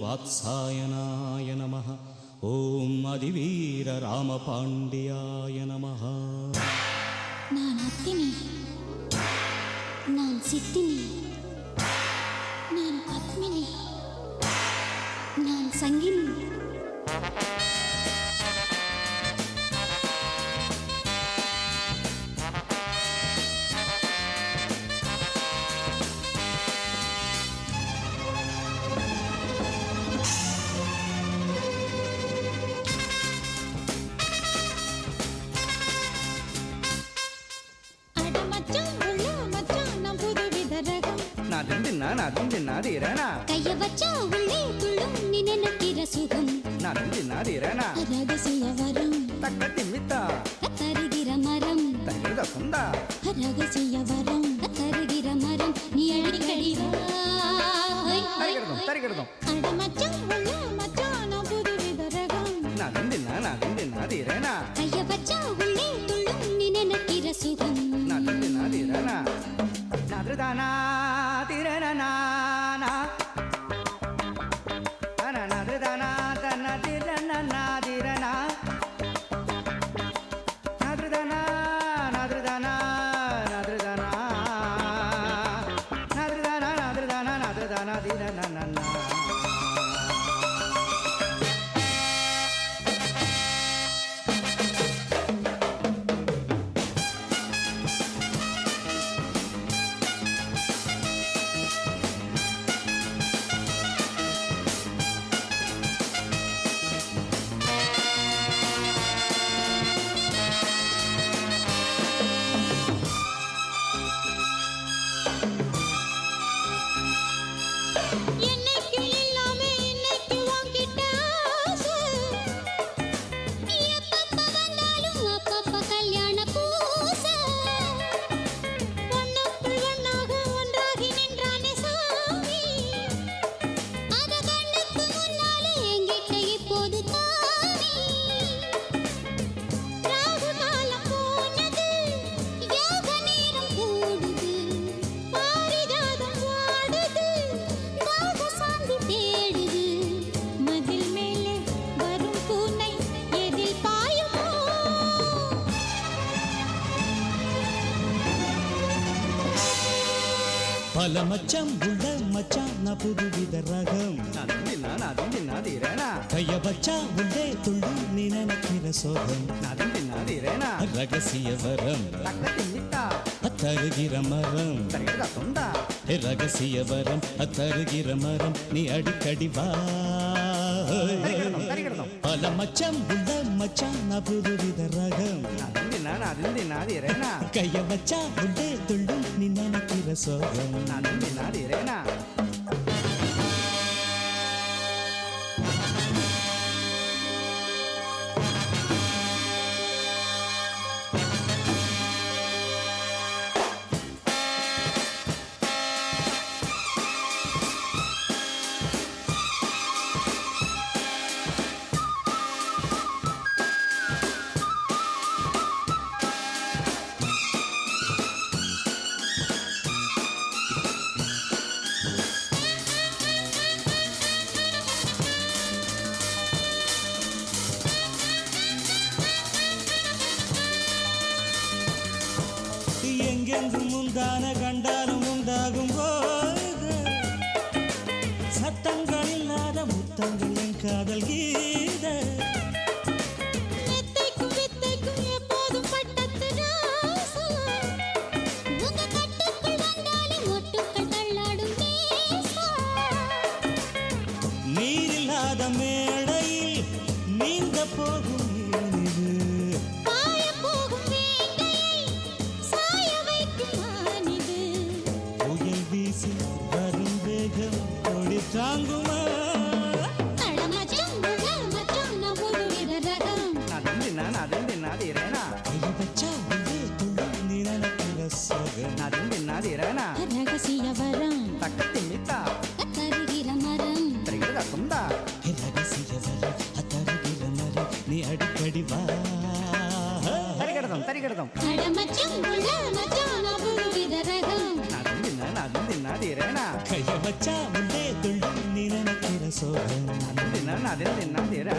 வாத்சாயனாய நமः. ஓம் அதிவீர ராமபாண்டியாய நமः. நான் அத்தினி, நான் சித்தினி, நான் பத்மினி, நான் சங்கினி. கைய வச்சா உள்ளே துள்ளும் நீ நினைக்கிற சுகம். ரகசிய வரம் தருகிற மரம். ரகசிய வரம் தருகிற மரம். நீ அடிக்கடி மச்சான் உள்ள மச்சான் நான் புதுவித ரகம். கைய வச்சா உள்ளே துள்ளும் நீ நினைக்கிற சுகம். நாதிரதானா திரணனா நாதிரதானா தன திரணனா திரணா நாதிரதானா நாதிரதானா நாதிரதானா நாதிரதானா நாதிரதானா நாதிரதானா திரணனா. பல மச்சான் உள்ள மச்சான் நான் புதுவித ரகம். கைய வச்சா உள்ளே துள்ளும் நீ நினைக்கிற சோகம். ரகசிய வரம் தருகிற மரம். ரகசிய வரம் தருகிற மரம். நீ அடிக்கடி வா. பல மச்சான் உள்ள மச்சான் நான் புதுவித ரகம். கைய வச்சா உள்ளே துள்ளும் நீ நினைக்கிற சோகம். எங்கெங்கும் முந்தான கண்டாலும் உண்டாகும் போது சத்தங்கள் இல்லாத முத்தங்கள் என் காதல் கீத. நீரில்லாத மேடையில் நீங்க போகும் வரும் வேகம் கொடி தாங்குமா. ரகசிய வரம் தருகிற மரம். ரகசிய வரம் தருகிற மரம். நீ அடிக்கடி வா. கைய வச்சா உள்ளே துள்ளும் நீ நினைக்கிற சோகம் தின்னா தின்னா தின்னா திரா